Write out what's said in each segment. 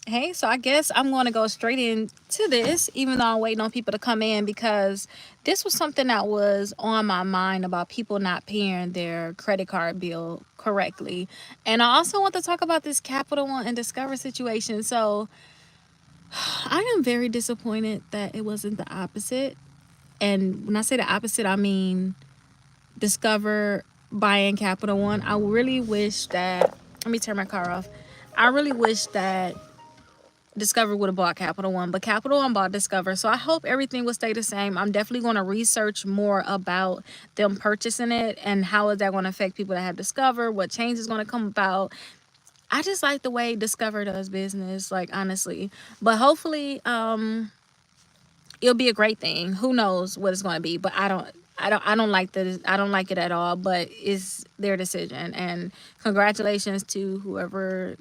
Hey, so I guess I'm going to go straight into this, even though I'm waiting on people to come in, because this was something that was on my mind about people not paying their credit card bill correctly. And I also want to talk about this Capital One and Discover situation. So I am very disappointed that it wasn't the opposite. And when I say the opposite, I mean Discover buying Capital One. I really wish that, let me turn my car off. I really wish that Discover would have bought Capital One, but Capital One bought Discover. So I hope everything will stay the same. I'm definitely going to research more about them purchasing it and how is that going to affect people that have Discover, what change is going to come about. I just like the way Discover does business, like honestly. But hopefully, it'll be a great thing. Who knows what it's going to be? But I don't like the. I don't like it at all. But it's their decision, and congratulations to whoever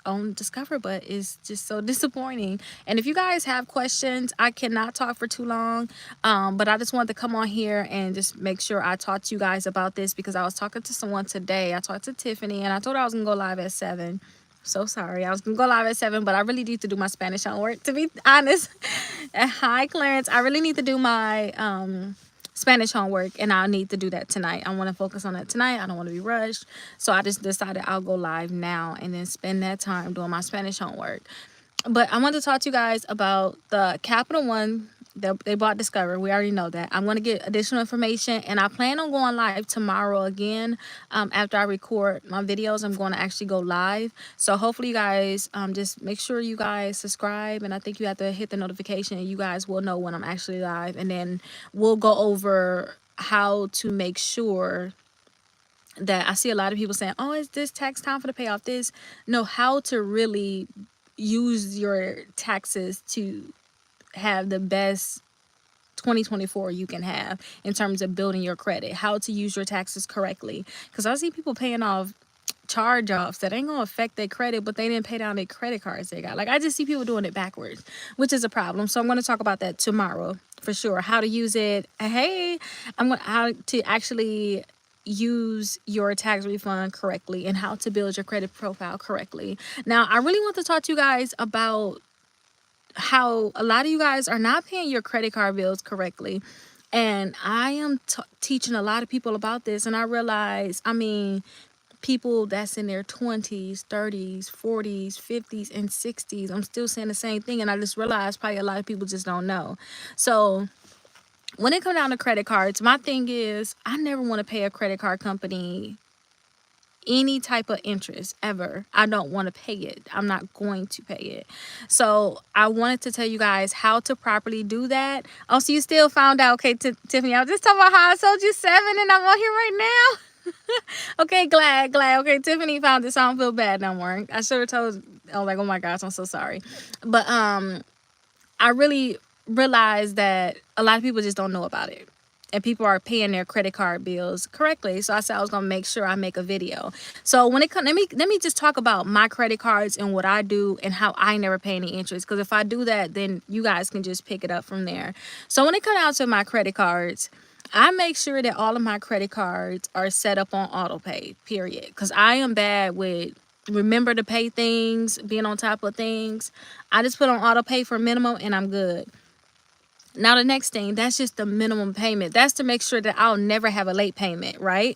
on Discover, but it's just so disappointing. And if you guys have questions, I cannot talk for too long, but I just wanted to come on here and just make sure I talked to you guys about this because I was talking to someone today. I talked to Tiffany and I told her I was gonna go live at 7. So sorry, I was gonna go live at 7, but I really need to do my Spanish homework, to be honest. Hi Clarence, I really need to do my Spanish homework, and I'll need to do that tonight. I want to focus on that tonight. I don't want to be rushed. So I just decided I'll go live now and then spend that time doing my Spanish homework. But I want to talk to you guys about the Capital One. They bought Discover. We already know that. I'm going to get additional information, and I plan on going live tomorrow again. After I record my videos, I'm going to actually go live. So hopefully you guys just make sure you guys subscribe, and I think you have to hit the notification, and you guys will know when I'm actually live. And then we'll go over how to make sure that I see a lot of people saying, "Oh, is this tax time for to pay off this?" No, how to really use your taxes to have the best 2024 you can have in terms of building your credit, how to use your taxes correctly. Because I see people paying off charge offs that ain't gonna affect their credit, but they didn't pay down their credit cards they got. Like, I just see people doing it backwards, which is a problem. So I'm going to talk about that tomorrow for sure. How to use it. Hey, I'm going to how to actually use your tax refund correctly and how to build your credit profile correctly. Now, I really want to talk to you guys about how a lot of you guys are not paying your credit card bills correctly. And I am teaching a lot of people about this. And I realize, I mean, people that's in their 20s, 30s, 40s, 50s, and 60s, I'm still saying the same thing. And I just realized probably a lot of people just don't know. So when it comes down to credit cards, my thing is I never want to pay a credit card company any type of interest ever. I don't want to pay it. I'm not going to pay it. So I wanted to tell you guys how to properly do that. Oh, so you still found out. Okay, Tiffany, I was just talking about how I sold you 7 and I'm on here right now. Okay, glad. Okay, Tiffany found this. So I don't feel bad no more. I should have told. Oh, like, oh my gosh, I'm so sorry. But I really realized that a lot of people just don't know about it. And people are paying their credit card bills correctly. So I said I was gonna make sure I make a video. So when it comes, let me just talk about my credit cards and what I do and how I never pay any interest. Because if I do that, then you guys can just pick it up from there. So when it comes out to my credit cards, I make sure that all of my credit cards are set up on auto pay, period. Because I am bad with remember to pay things, being on top of things. I just put on auto pay for minimum and I'm good. Now, the next thing, that's just the minimum payment. That's to make sure that I'll never have a late payment, right?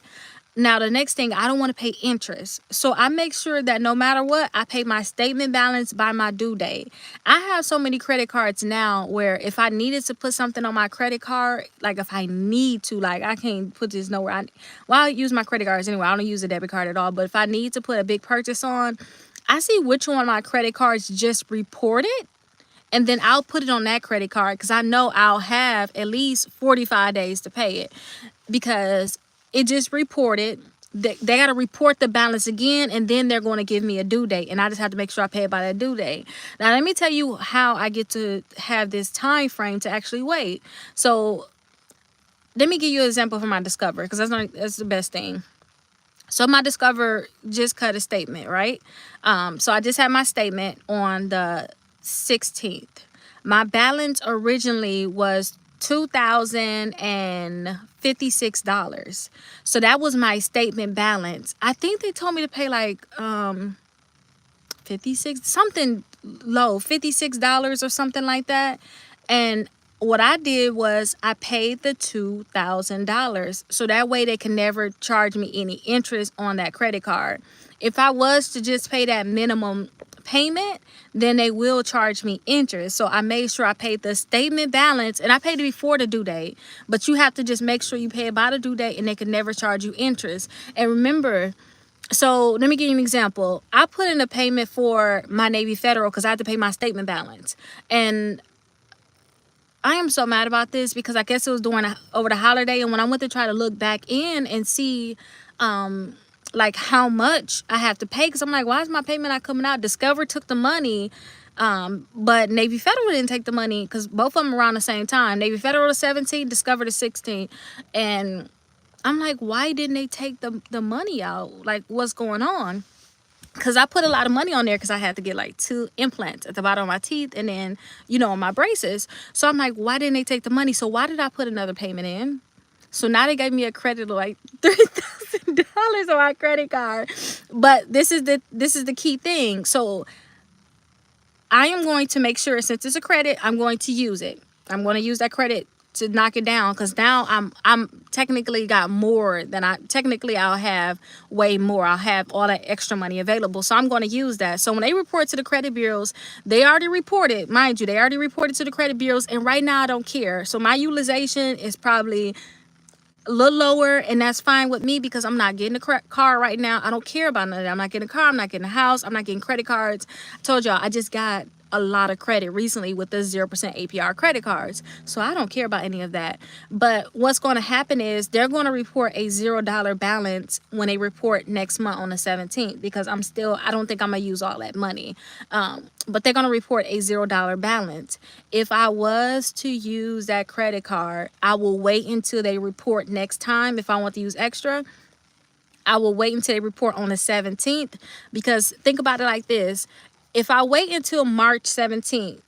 Now, the next thing, I don't want to pay interest. So I make sure that no matter what, I pay my statement balance by my due date. I have so many credit cards now where if I needed to put something on my credit card, like if I need to, like I can't put this nowhere. I use my credit cards anyway. I don't use a debit card at all. But if I need to put a big purchase on, I see which one of my credit cards just reported, and then I'll put it on that credit card because I know I'll have at least 45 days to pay it because it just reported. They got to report the balance again, and then they're going to give me a due date, and I just have to make sure I pay it by that due date. Now, let me tell you how I get to have this time frame to actually wait. So let me give you an example for my Discover because that's the best thing. So my Discover just cut a statement, right? So I just had my statement on the 16th. My balance originally was $2,056. So that was my statement balance. I think they told me to pay like 56 something low, $56 or something like that. And what I did was I paid the $2,000 so that way they can never charge me any interest on that credit card. If I was to just pay that minimum payment, then they will charge me interest. So I made sure I paid the statement balance, and I paid it before the due date, but you have to just make sure you pay it by the due date and they can never charge you interest. And remember, so let me give you an example. I put in a payment for my Navy Federal because I had to pay my statement balance. And I am so mad about this because I guess it was over the holiday. And when I went to try to look back in and see like how much I have to pay, because I'm like, why is my payment not coming out? Discover took the money, but Navy Federal didn't take the money because both of them around the same time. Navy Federal to 17, Discover to 16. And I'm like, why didn't they take the money out? Like, what's going on? Because I put a lot of money on there because I had to get like 2 implants at the bottom of my teeth and then, my braces. So I'm like, why didn't they take the money? So why did I put another payment in? So now they gave me a credit of like $3,000 on my credit card. But this is the key thing. So I am going to make sure, since it's a credit, I'm going to use it. I'm going to use that credit to knock it down, because now I'm technically got more than I'll have way more. I'll have all that extra money available, so I'm going to use that. So when they report to the credit bureaus, they already reported, mind you, to the credit bureaus, and right now I don't care. So my utilization is probably a little lower, and that's fine with me because I'm not getting a car right now. I don't care about none of that. I'm not getting a car, I'm not getting a house, I'm not getting credit cards. I told y'all I just got a lot of credit recently with the 0% APR credit cards, so I don't care about any of that. But what's going to happen is they're going to report a $0 balance when they report next month on the 17th, because I don't think I'm gonna use all that money, but they're going to report a $0 balance. If I was to use that credit card, I will wait until they report next time. If I want to use extra, I will wait until they report on the 17th, because think about it like this. If I wait until March 17th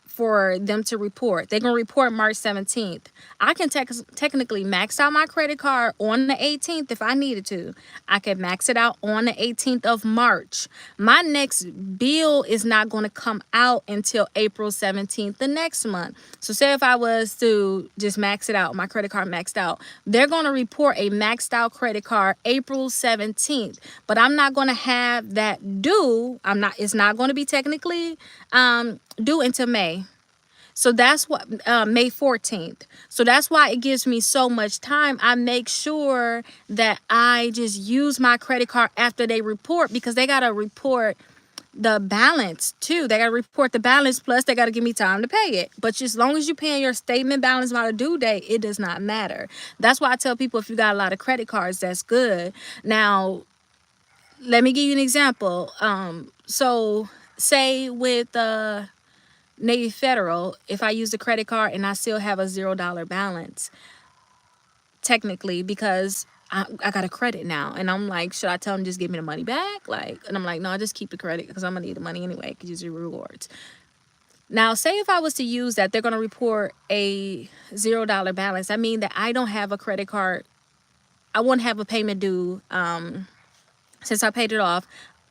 for them to report, they're going to report March 17th. I can technically max out my credit card on the 18th if I needed to. I can max it out on the 18th of March. My next bill is not going to come out until April 17th the next month. So say if I was to just max it out, my credit card maxed out, they're going to report a maxed out credit card April 17th. But I'm not going to have that due. It's not going to be technically due until May. So that's what May 14th. So that's why it gives me so much time. I make sure that I just use my credit card after they report, because they got to report the balance too. They got to report the balance, plus they got to give me time to pay it. But just as long as you paying your statement balance by the due date, it does not matter. That's why I tell people, if you got a lot of credit cards, that's good. Now, let me give you an example. So say with Navy Federal, if I use the credit card and I still have a $0 balance, technically, because I got a credit now, and I'm like, should I tell them just give me the money back? And I'm like, no, just keep the credit because I'm gonna need the money anyway. I could use your rewards. Now, say if I was to use that, they're gonna report a $0 balance. I mean that I don't have a credit card. I won't have a payment due. Since I paid it off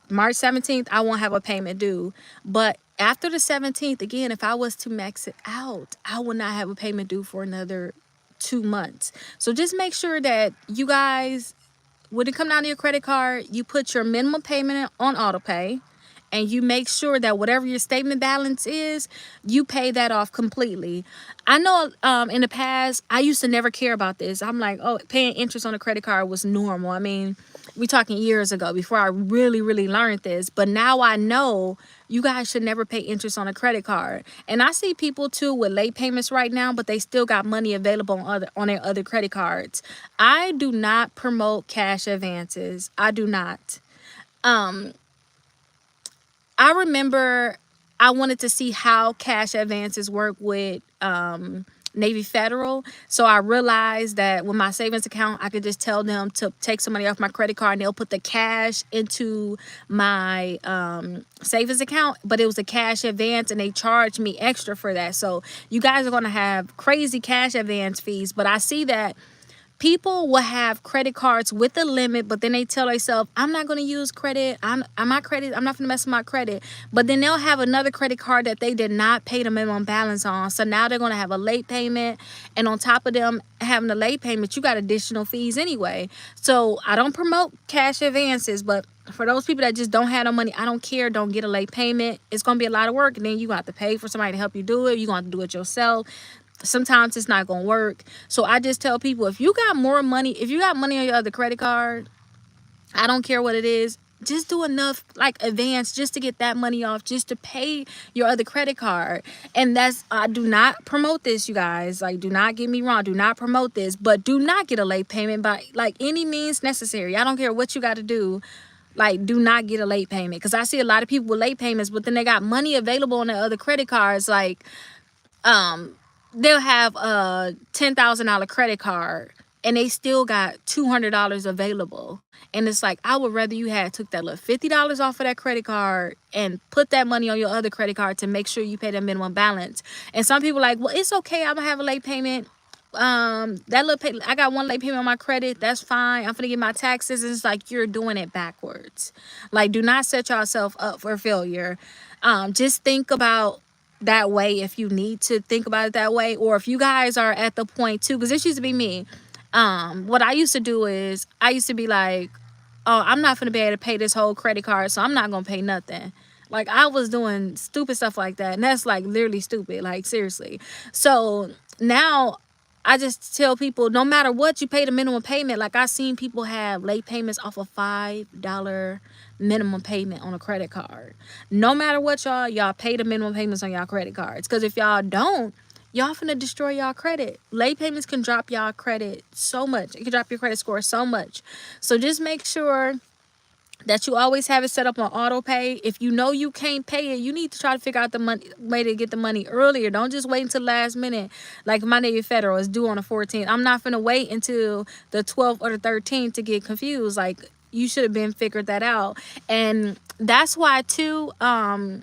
March 17th, I won't have a payment due. But after the 17th, again, if I was to max it out, I will not have a payment due for another 2 months. So just make sure that you guys, when it comes down to your credit card, you put your minimum payment on auto pay, and you make sure that whatever your statement balance is, you pay that off completely. I know in the past, I used to never care about this. I'm like, oh, paying interest on a credit card was normal. I mean, we talking years ago before I really theread this. But now I know you guys should never pay interest on a credit card. And I see people too with late payments right now, but they still got money available on their other credit cards. I do not promote cash advances. I do not. I remember I wanted to see how cash advances work with Navy Federal. So I realized that with my savings account, I could just tell them to take some money off my credit card and they'll put the cash into my savings account. But it was a cash advance and they charged me extra for that. So you guys are going to have crazy cash advance fees. But I see that People will have credit cards with a limit, but then they tell themselves, I'm not going to use credit. I'm not going to mess with my credit. But then they'll have another credit card that they did not pay the minimum balance on. So now they're going to have a late payment. And on top of them having a late payment, you got additional fees anyway. So I don't promote cash advances, but for those people that just don't have no money, I don't care. Don't get a late payment. It's going to be a lot of work. And then you got to pay for somebody to help you do it. You're going to have to do it yourself. Sometimes it's not gonna work. So I just tell people, if you got more money, if you got money on your other credit card, I don't care what it is, just do enough like advance just to get that money off, just to pay your other credit card. And that's, I do not promote this, you guys, like, do not get me wrong, do not promote this, but do not get a late payment by like any means necessary. I don't care what you got to do. Like, do not get a late payment, because I see a lot of people with late payments, but then they got money available on their other credit cards. Like, they'll have a $10,000 credit card and they still got $200 available. And it's like, I would rather you had took that little $50 off of that credit card and put that money on your other credit card to make sure you pay the minimum balance. And some people are like, well, it's okay, I'm gonna have a late payment. I got one late payment on my credit, that's fine, I'm gonna get my taxes. And it's like, you're doing it backwards. Like, do not set yourself up for failure. Just think about that way if you need to think about it that way, or if you guys are at the point too, because this used to be me. What I used to do is I used to be like, oh, I'm not gonna be able to pay this whole credit card, so I'm not gonna pay nothing. Like, I was doing stupid stuff like that, and that's like literally stupid, like seriously. So now I just tell people, no matter what, you pay the minimum payment. Like, I seen people have late payments off a $5 minimum payment on a credit card. No matter what, y'all pay the minimum payments on y'all credit cards, because if y'all don't, y'all finna destroy y'all credit. Late payments can drop y'all credit so much. It can drop your credit score so much. So just make sure that you always have it set up on auto pay. If you know you can't pay it, you need to try to figure out the money, way to get the money earlier. Don't just wait until the last minute. Like, my Navy Federal is due on the 14th. I'm not finna wait until the 12th or the 13th to get confused. Like, you should have been figured that out. And that's why too, I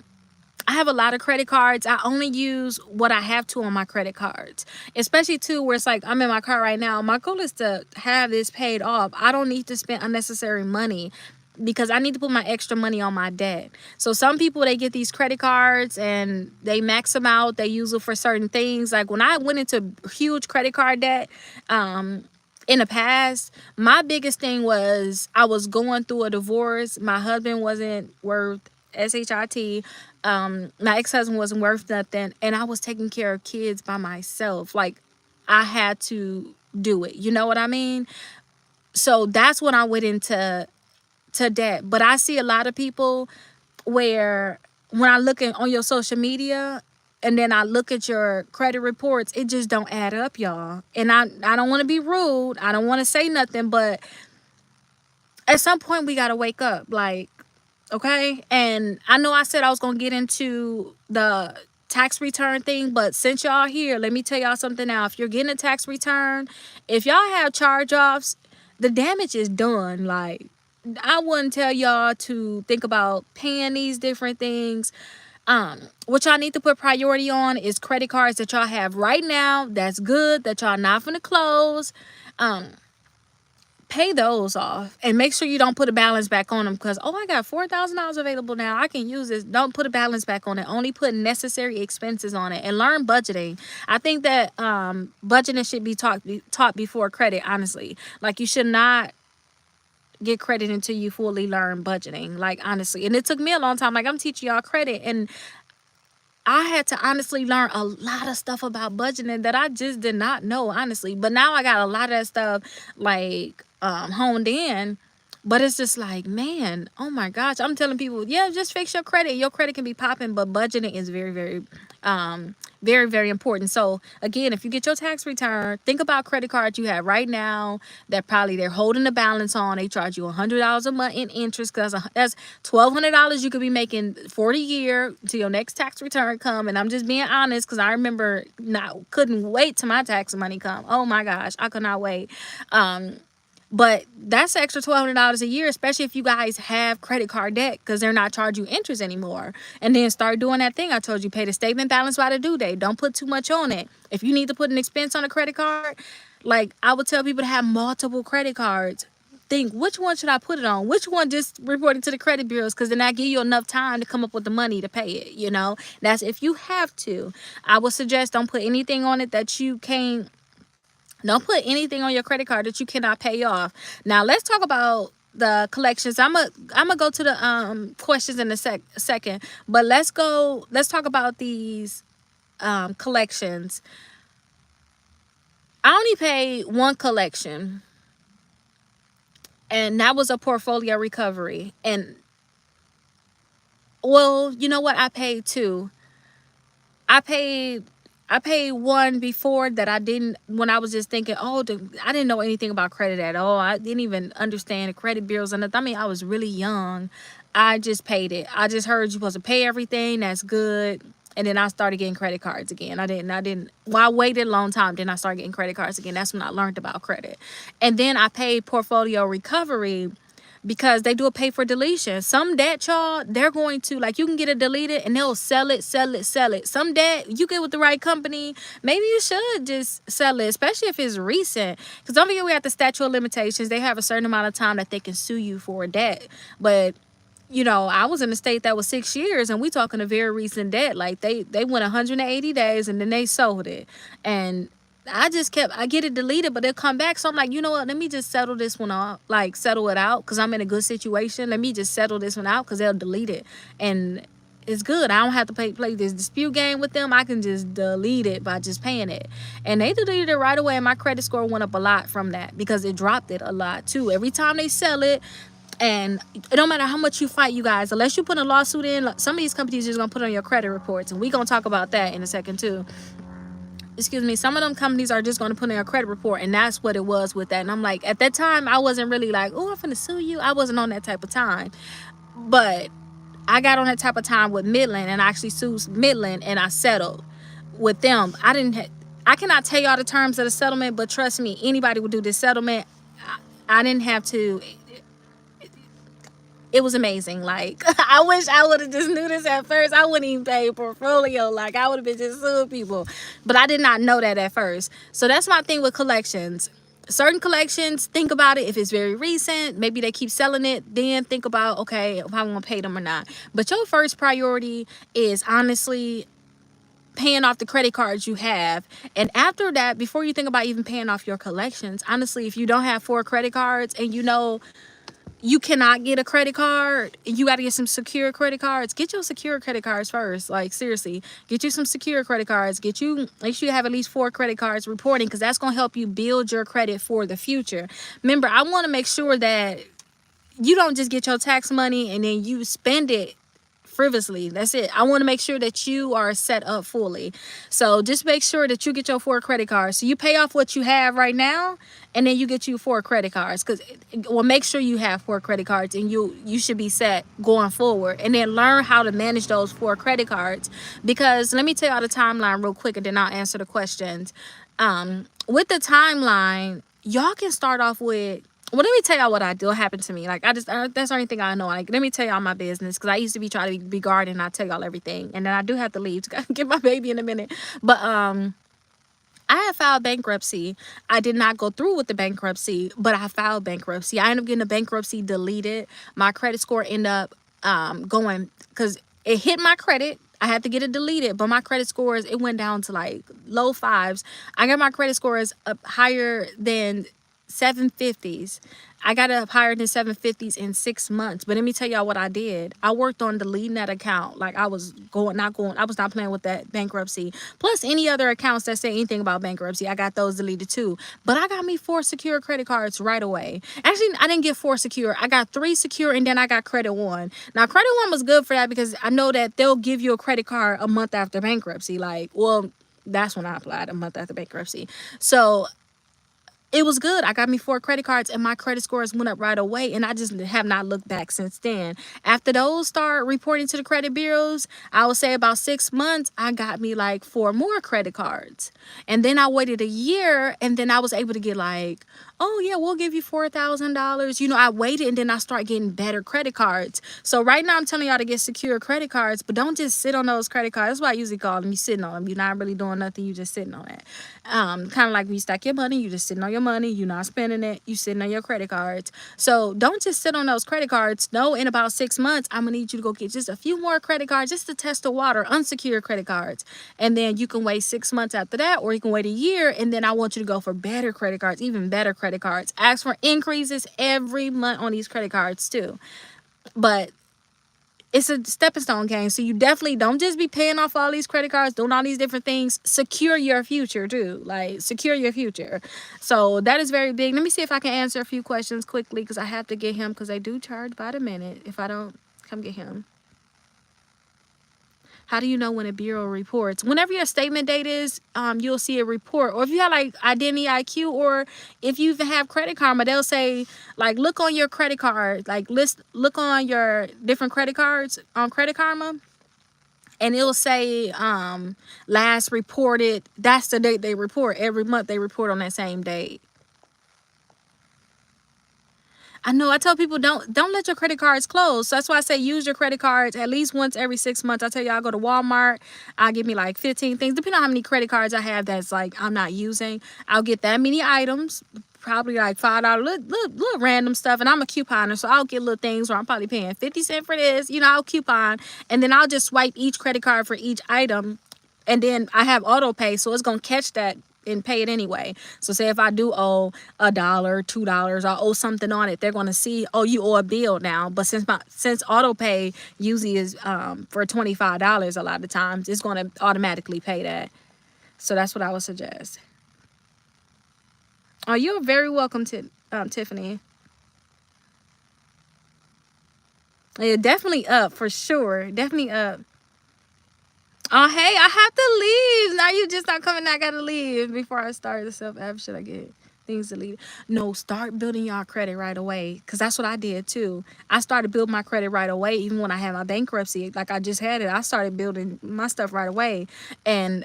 have a lot of credit cards. I only use what I have to on my credit cards, especially too where it's like, I'm in my car right now. My goal is to have this paid off. I don't need to spend unnecessary money, because I need to put my extra money on my debt. So some people, they get these credit cards and they max them out. They use it for certain things. Like, when I went into huge credit card debt, in the past, my biggest thing was I was going through a divorce. My husband wasn't worth SHIT. My ex-husband wasn't worth nothing. And I was taking care of kids by myself. Like, I had to do it. You know what I mean? So that's when I went into debt. But I see a lot of people where, when I look on your social media and then I look at your credit reports, it just don't add up, y'all. And I don't want to be rude. I don't want to say nothing, but at some point we got to wake up. Like, okay? And I know I said I was going to get into the tax return thing, but since y'all here, let me tell y'all something now. If you're getting a tax return, if y'all have charge-offs, the damage is done. Like, I wouldn't tell y'all to think about paying these different things. What y'all need to put priority on is credit cards that y'all have right now that's good, that y'all not finna close. Pay those off and make sure you don't put a balance back on them, because, oh, I got $4,000 available now, I can use this. Don't put a balance back on it. Only put necessary expenses on it, and learn budgeting. I think that budgeting should be taught before credit, honestly. Like, you should not get credit until you fully learn budgeting, like, honestly. And it took me a long time. Like, I'm teaching y'all credit, and I had to honestly learn a lot of stuff about budgeting that I just did not know, honestly. But now I got a lot of that stuff, like, honed in. But it's just like, man, oh my gosh, I'm telling people, yeah, just fix your credit. Your credit can be popping, but budgeting is very, very very, very important. So again, if you get your tax return, think about credit cards you have right now that probably they're holding the balance on. They charge you $100 a month in interest, because that's $1,200 you could be making for the year till your next tax return come. And I'm just being honest, because I remember couldn't wait till my tax money come. Oh my gosh, I could not wait. But that's an extra $1,200 a year, especially if you guys have credit card debt, because they're not charging you interest anymore. And then start doing that thing I told you, pay the statement balance by the due date. Don't put too much on it. If you need to put an expense on a credit card, Like, I would tell people to have multiple credit cards. Think, which one should I put it on? Which one just reporting to the credit bureaus? Because then I give you enough time to come up with the money to pay it. You know, that's if you have to. I would suggest don't put anything on it that you can't. Don't put anything on your credit card that you cannot pay off. Now let's talk about the collections. I'm gonna go to the questions in a second, but let's talk about these collections. I only paid one collection, and that was a portfolio recovery. And well, you know what? I paid two. I paid I paid one before that I didn't, when I was just thinking, oh, I didn't know anything about credit at all. I didn't even understand the credit bureaus and nothing. I mean, I was really young. I just paid it. I just heard you're supposed to pay everything. That's good. And then I started getting credit cards again. Well, I waited a long time. Then I started getting credit cards again. That's when I learned about credit. And then I paid portfolio recovery because they do a pay for deletion. Some debt, y'all, they're going to, like, you can get it deleted and they'll sell it. Some debt, you get with the right company, maybe you should just sell it, especially if it's recent. Because don't forget, we have the statute of limitations. They have a certain amount of time that they can sue you for a debt. But you know, I was in a state that was 6 years, and we talking a very recent debt. Like, they went 180 days and then they sold it. And I get it deleted, but they'll come back. So I'm like, you know what? Let me just settle this one off, like settle it out, because I'm in a good situation. Let me just settle this one out because they'll delete it. And it's good. I don't have to play this dispute game with them. I can just delete it by just paying it. And they deleted it right away. And my credit score went up a lot from that because it dropped it a lot too. Every time they sell it, and it don't matter how much you fight, you guys, unless you put a lawsuit in, some of these companies are just going to put on your credit reports. And we're going to talk about that in a second too. Excuse me. Some of them companies are just going to put in a credit report. And that's what it was with that. And I'm like, at that time, I wasn't really like, oh, I'm going to sue you. I wasn't on that type of time. But I got on that type of time with Midland, and I actually sued Midland, and I settled with them. I cannot tell y'all the terms of the settlement, but trust me, anybody would do this settlement. I didn't have to. It was amazing. Like, I wish I would have just knew this at first. I wouldn't even pay portfolio. Like, I would have been just suing people. But I did not know that at first. So that's my thing with collections. Certain collections, think about it. If it's very recent, maybe they keep selling it, then think about, okay, if I'm going to pay them or not. But your first priority is honestly paying off the credit cards you have. And after that, before you think about even paying off your collections, honestly, if you don't have 4 credit cards and you know you cannot get a credit card, you got to get some secure credit cards, get your secure credit cards first. Like, seriously, get you some secure credit cards. Make sure you have at least 4 credit cards reporting, because that's going to help you build your credit for the future. Remember, I want to make sure that you don't just get your tax money and then you spend it frivolously. That's it. I want to make sure that you are set up fully. So just make sure that you get your 4 credit cards. So you pay off what you have right now, and then you get you 4 credit cards. Make sure you have 4 credit cards, and you should be set going forward. And then learn how to manage those 4 credit cards. Because let me tell y'all the timeline real quick, and then I'll answer the questions. With the timeline, y'all can start off with, well, let me tell y'all what happened to me. Like, that's the only thing I know. Like, let me tell y'all my business, because I used to be trying to be guarded, and I tell y'all everything. And then I do have to leave to get my baby in a minute. But I had filed bankruptcy. I did not go through with the bankruptcy, but I filed bankruptcy. I ended up getting the bankruptcy deleted. My credit score ended up going, because it hit my credit. I had to get it deleted, but my credit scores, it went down to like low 5s. I got my credit scores up higher than 750s. I got up higher than 750s in 6 months. But let me tell y'all what I did. I worked on deleting that account. Like, I was not playing with that bankruptcy. Plus any other accounts that say anything about bankruptcy, I got those deleted too. But I got me 4 secure credit cards right away. Actually, I didn't get 4 secure. I got 3 secure, and then I got Credit One. Now, Credit One was good for that because I know that they'll give you a credit card a month after bankruptcy. Like, well, that's when I applied, a month after bankruptcy. So it was good. I got me 4 credit cards, and my credit scores went up right away, and I just have not looked back since then. After those start reporting to the credit bureaus, I would say about 6 months, I got me like 4 more credit cards. And then I waited a year, and then I was able to get like oh yeah, we'll give you $4,000. I waited, and then I start getting better credit cards. So right now I'm telling y'all to get secure credit cards, but don't just sit on those credit cards. That's why I usually call them, you sitting on them. You're not really doing nothing, you just sitting on it. Kind of like when you stack your money, you just sitting on your money, you're not spending it, you sitting on your credit cards. So don't just sit on those credit cards. No, in about 6 months, I'm gonna need you to go get just a few more credit cards just to test the water, unsecured credit cards. And then you can wait 6 months after that, or you can wait a year, and then I want you to go for better credit cards, even better credit cards. Ask for increases every month on these credit cards too. But it's a stepping stone game. So you definitely don't just be paying off all these credit cards, doing all these different things. Secure your future too. Like, secure your future. So that is very big. Let me see if I can answer a few questions quickly, because I have to get him, because they do charge by the minute. If I don't, come get him. How do you know when a bureau reports? Whenever your statement date is, you'll see a report. Or if you have like Identity IQ, or if you even have Credit Karma, they'll say, like, look on your credit card, like look on your different credit cards on Credit Karma, and it'll say last reported. That's the date they report. Every month they report on that same date. I know. I tell people don't let your credit cards close. So that's why I say use your credit cards at least once every 6 months. I tell you, I'll go to Walmart. I'll get me like 15 things, depending on how many credit cards I have that's like I'm not using. I'll get that many items, probably like $5, little random stuff. And I'm a couponer, so I'll get little things where I'm probably paying 50 cents for this. I'll coupon, and then I'll just swipe each credit card for each item. And then I have auto pay, so it's gonna catch that and pay it anyway. So say if I do owe $1, $2, I owe something on it, they're gonna see, oh, you owe a bill now. But since auto pay usually is for $25 a lot of times, it's gonna automatically pay that. So that's what I would suggest. Oh, you're very welcome to Tiffany. Yeah, definitely up for sure. Definitely up. Oh, hey, I have to leave. Now you just not coming. I gotta leave before I start the self-app. Should I get things deleted? No, start building y'all credit right away, because that's what I did too. I started building my credit right away, even when I had my bankruptcy. Like, I just had it. I started building my stuff right away. And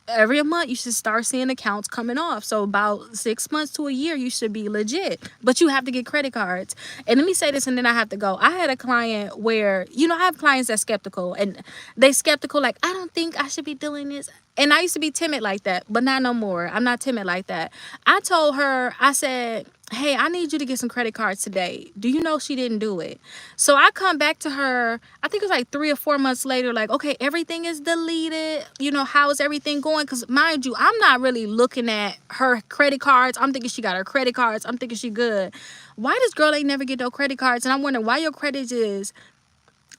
every month you should start seeing accounts coming off. So about 6 months to a year, you should be legit. But you have to get credit cards. And let me say this, and then I have to go. I had a client where, I have clients that's skeptical, and they skeptical, like, I don't think I should be doing this. And I used to be timid like that, but not no more. I'm not timid like that. I told her, I said, hey, I need you to get some credit cards today. Do you know she didn't do it? So I come back to her, I think it was like 3 or 4 months later, like, okay, everything is deleted. How is everything going? Because mind you, I'm not really looking at her credit cards. I'm thinking she got her credit cards. I'm thinking she good. Why this girl ain't never get no credit cards? And I'm wondering why your credit is...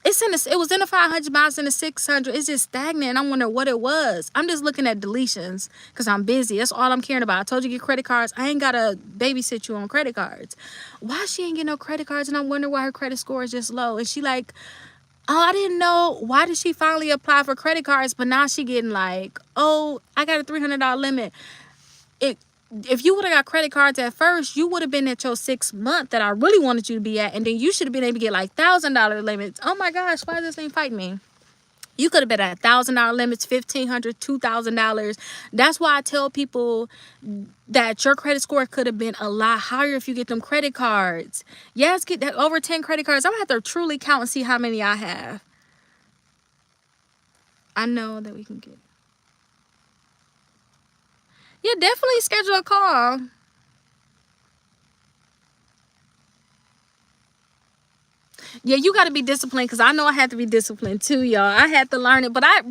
it was in the 500 miles, in the 600. It's just stagnant. I'm wondering what it was. I'm just looking at deletions because I'm busy. That's all I'm caring about. I told you get credit cards. I ain't got to babysit you on credit cards. Why she ain't get no credit cards? And I'm wondering why her credit score is just low. And she like, oh, I didn't know. Why did she finally apply for credit cards? But now she getting like, oh, I got a $300 limit. If you would have got credit cards at first, you would have been at your 6 month that I really wanted you to be at. And then you should have been able to get like $1,000 limits. Oh my gosh, why is this thing fighting me? You could have been at $1,000 limits, $1,500, $2,000. That's why I tell people that your credit score could have been a lot higher if you get them credit cards. Yes, get that over 10 credit cards. I'm going to have to truly count and see how many I have. I know that we can get. Yeah, definitely schedule a call. Yeah, you got to be disciplined, because I know I had to be disciplined too, y'all. I had to learn it, but I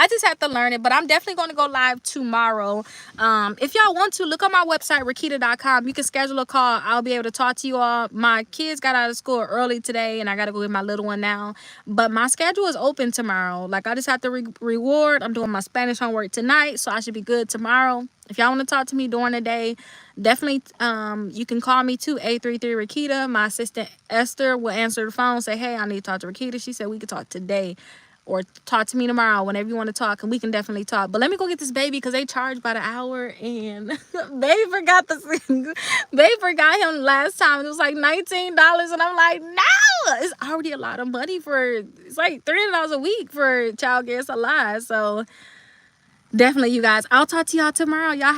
just had to learn it. But I'm definitely going to go live tomorrow. If y'all want to, look on my website, Rickita.com. You can schedule a call. I'll be able to talk to you all. My kids got out of school early today, and I got to go get my little one now. But my schedule is open tomorrow. Like, I just have to reward. I'm doing my Spanish homework tonight, so I should be good tomorrow. If y'all want to talk to me during the day, definitely you can call me too, 833 Rickita. My assistant Esther will answer the phone, say, hey, I need to talk to Rickita. She said we could talk today, or talk to me tomorrow, whenever you want to talk, and we can definitely talk. But let me go get this baby, because they charge by the hour, and they forgot they forgot him last time. It was like $19, and I'm like, no, it's already a lot of money it's like $300 a week for childcare. It's a lot. So definitely, you guys, I'll talk to y'all tomorrow. Y'all have